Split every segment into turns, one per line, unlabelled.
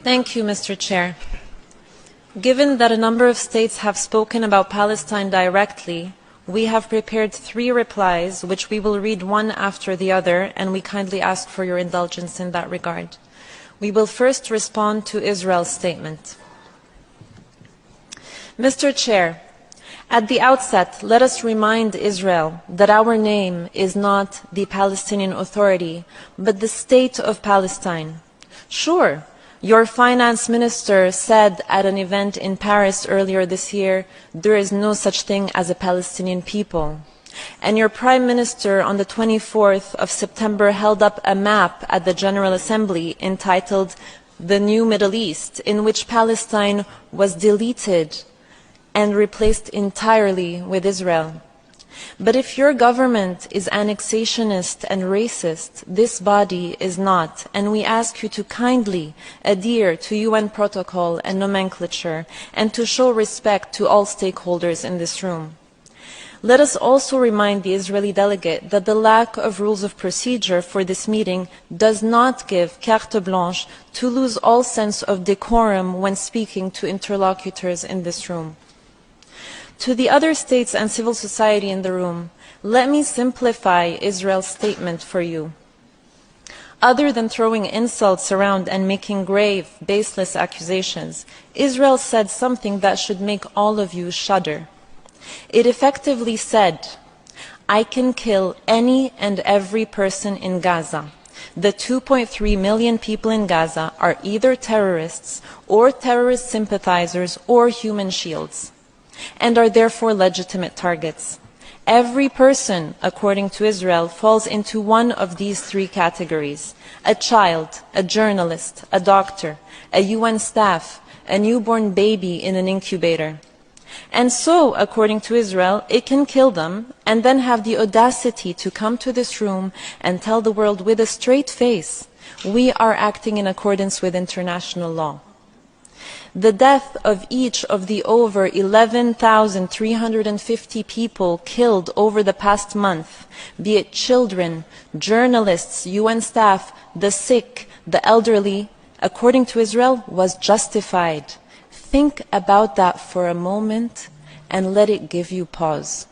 Thank you, Mr. Chair. Given that a number of states have spoken about Palestine directly, we have prepared 3 replies, which we will read one after the other, and we kindly ask for your indulgence in that regard. We will first respond to Israel's statement. Mr. Chair, at the outset, let us remind Israel that our name is not the Palestinian Authority, but the State of Palestine. Sure, your finance minister said at an event in Paris earlier this year, there is no such thing as a Palestinian people. And your prime minister on the 24th of September held up a map at the General Assembly entitled The New Middle East, in which Palestine was deleted and replaced entirely with Israel. But if your government is annexationist and racist, this body is not, and we ask you to kindly adhere to UN protocol and nomenclature and to show respect to all stakeholders in this room. Let us also remind the Israeli delegate that the lack of rules of procedure for this meeting does not give carte blanche to lose all sense of decorum when speaking to interlocutors in this room. To the other states and civil society in the room, let me simplify Israel's statement for you. Other than throwing insults around and making grave, baseless accusations, Israel said something that should make all of you shudder. It effectively said, I can kill any and every person in Gaza. The 2.3 million people in Gaza are either terrorists or terrorist sympathizers or human shields, and are therefore legitimate targets. Every person, according to Israel, falls into one of these 3 categories: a child, a journalist, a doctor, a UN staff, a newborn baby in an incubator. And so, according to Israel, it can kill them and then have the audacity to come to this room and tell the world with a straight face, we are acting in accordance with international law. The death of each of the over 11,350 people killed over the past month, be it children, journalists, UN staff, the sick, the elderly, according to Israel, was justified. Think about that for a moment and let it give you pause.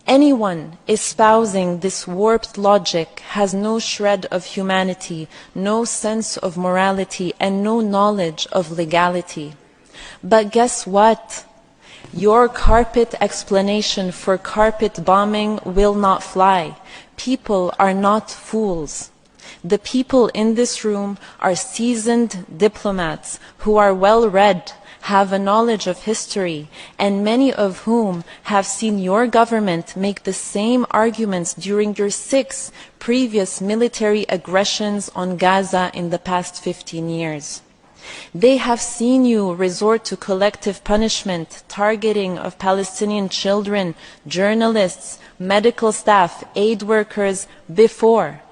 Anyone espousing this warped logic has no shred of humanity, no sense of morality, and no knowledge of legality. But guess what? Your carpet explanation for carpet bombing will not fly. People are not fools. The people in this room are seasoned diplomats who are well-read, have a knowledge of history, and many of whom have seen your government make the same arguments during your 6 previous military aggressions on Gaza in the past 15 years. They have seen you resort to collective punishment, targeting of Palestinian children, journalists, medical staff, aid workers before.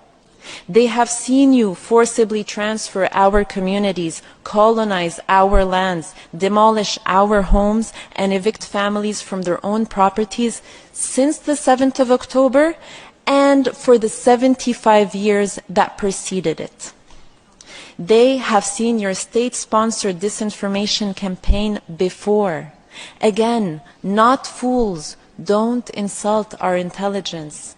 They have seen you forcibly transfer our communities, colonize our lands, demolish our homes, and evict families from their own properties since the 7th of October and for the 75 years that preceded it. They have seen your state-sponsored disinformation campaign before. Again, not fools. Don't insult our intelligence.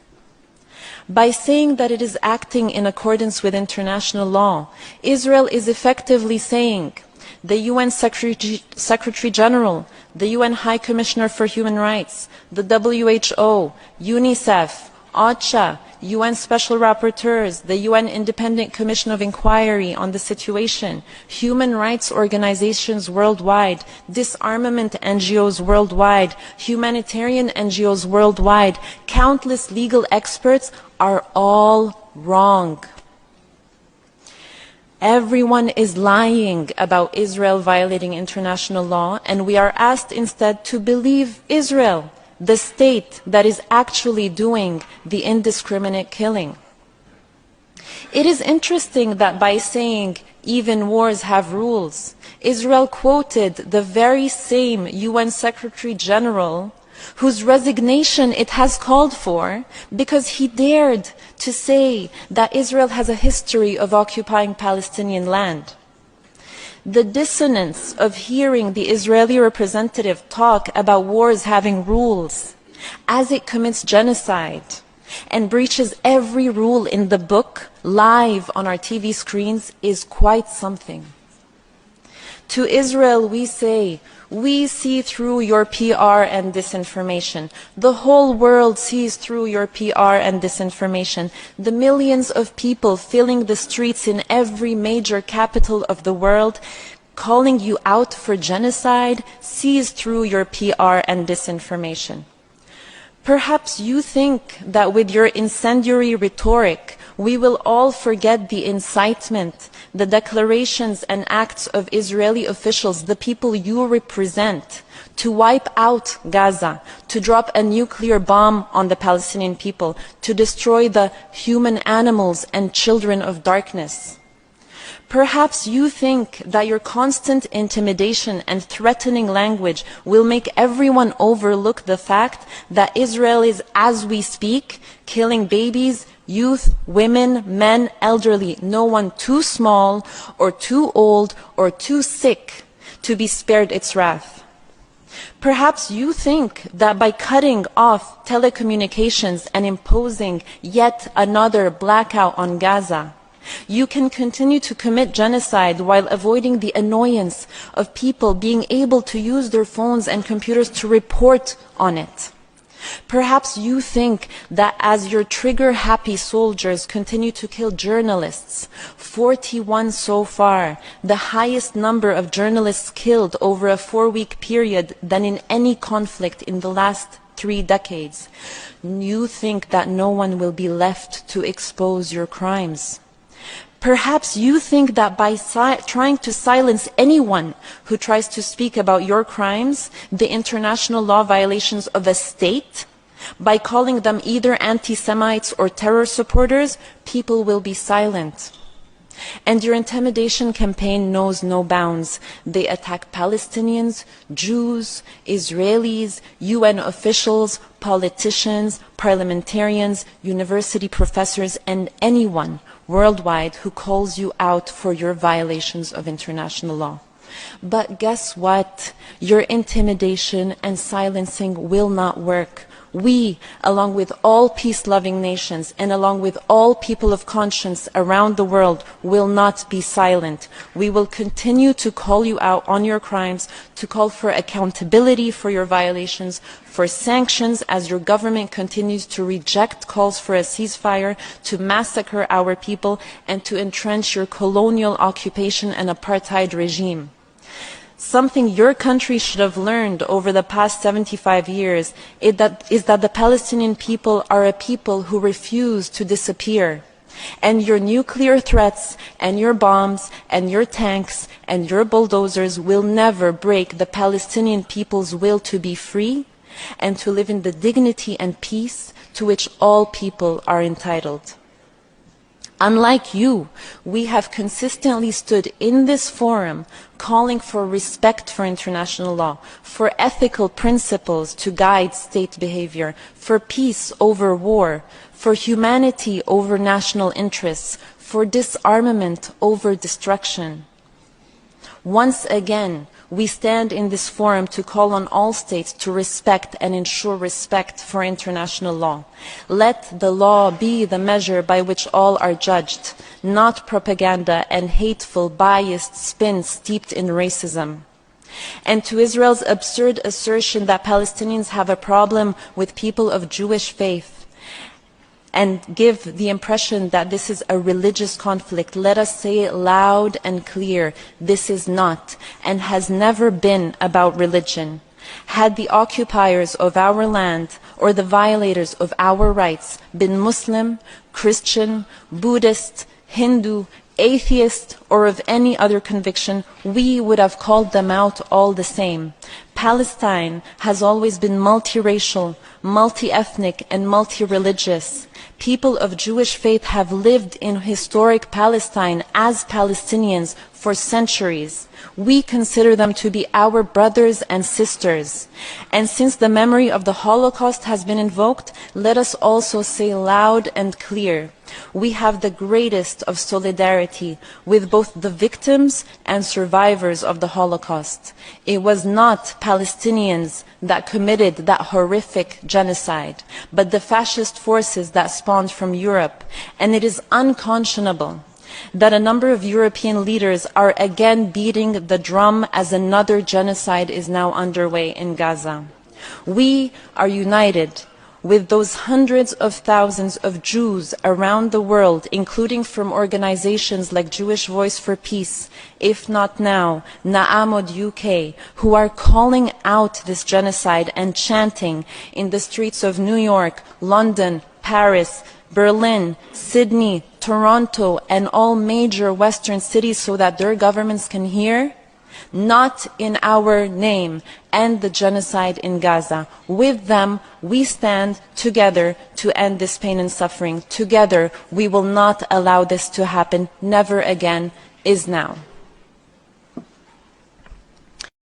By saying that it is acting in accordance with international law, Israel is effectively saying the UN Secretary General, the UN High Commissioner for Human Rights, the WHO, UNICEF, OCHA, UN Special Rapporteurs, the UN Independent Commission of Inquiry on the Situation, human rights organizations worldwide, disarmament NGOs worldwide, humanitarian NGOs worldwide, countless legal experts are all wrong. Everyone is lying about Israel violating international law, and we are asked instead to believe Israel, the state that is actually doing the indiscriminate killing. It is interesting that by saying even wars have rules, Israel quoted the very same UN Secretary General whose resignation it has called for because he dared to say that Israel has a history of occupying Palestinian land. The dissonance of hearing the Israeli representative talk about wars having rules as it commits genocide and breaches every rule in the book live on our TV screens is quite something. To Israel we say, we see through your PR and disinformation. The whole world sees through your PR and disinformation. The millions of people filling the streets in every major capital of the world, calling you out for genocide, sees through your PR and disinformation. Perhaps you think that with your incendiary rhetoric, we will all forget the incitement, the declarations and acts of Israeli officials, the people you represent, to wipe out Gaza, to drop a nuclear bomb on the Palestinian people, to destroy the human animals and children of darkness. Perhaps you think that your constant intimidation and threatening language will make everyone overlook the fact that Israel is, as we speak, killing babies, youth, women, men, elderly, no one too small or too old or too sick to be spared its wrath. Perhaps you think that by cutting off telecommunications and imposing yet another blackout on Gaza, you can continue to commit genocide while avoiding the annoyance of people being able to use their phones and computers to report on it. Perhaps you think that as your trigger-happy soldiers continue to kill journalists, 41 so far, the highest number of journalists killed over a 4-week period than in any conflict in the last 3 decades, you think that no one will be left to expose your crimes. Perhaps you think that by trying to silence anyone who tries to speak about your crimes, the international law violations of a state, by calling them either anti-Semites or terror supporters, people will be silent. And your intimidation campaign knows no bounds. They attack Palestinians, Jews, Israelis, UN officials, politicians, parliamentarians, university professors, and anyone worldwide who calls you out for your violations of international law. But guess what? Your intimidation and silencing will not work. We, along with all peace-loving nations and along with all people of conscience around the world, will not be silent. We will continue to call you out on your crimes, to call for accountability for your violations, for sanctions as your government continues to reject calls for a ceasefire, to massacre our people, and to entrench your colonial occupation and apartheid regime. Something your country should have learned over the past 75 years is that the Palestinian people are a people who refuse to disappear. And your nuclear threats and your bombs and your tanks and your bulldozers will never break the Palestinian people's will to be free and to live in the dignity and peace to which all people are entitled. Unlike you, we have consistently stood in this forum calling for respect for international law, for ethical principles to guide state behavior, for peace over war, for humanity over national interests, for disarmament over destruction. Once again, we stand in this forum to call on all states to respect and ensure respect for international law. Let the law be the measure by which all are judged, not propaganda and hateful, biased spin steeped in racism. And to Israel's absurd assertion that Palestinians have a problem with people of Jewish faith, and give the impression that this is a religious conflict, let us say it loud and clear. This is not and has never been about religion. Had the occupiers of our land or the violators of our rights been Muslim, Christian, Buddhist, Hindu, atheist, or of any other conviction, we would have called them out all the same. Palestine has always been multiracial, multi-ethnic, and multi-religious. People of Jewish faith have lived in historic Palestine as Palestinians for centuries. We consider them to be our brothers and sisters. And since the memory of the Holocaust has been invoked, let us also say loud and clear, we have the greatest of solidarity with both the victims and survivors of the Holocaust. It was not Palestinians that committed that horrific genocide, but the fascist forces that spawned from Europe. And it is unconscionable that a number of European leaders are again beating the drum as another genocide is now underway in Gaza. We are united with those hundreds of thousands of Jews around the world, including from organizations like Jewish Voice for Peace, If Not Now, Na'amod UK, who are calling out this genocide and chanting in the streets of New York, London, Paris, Berlin, Sydney, Toronto, and all major Western cities so that their governments can hear. Not in our name, end the genocide in Gaza. With them, we stand together to end this pain and suffering. Together, we will not allow this to happen. Never again is now.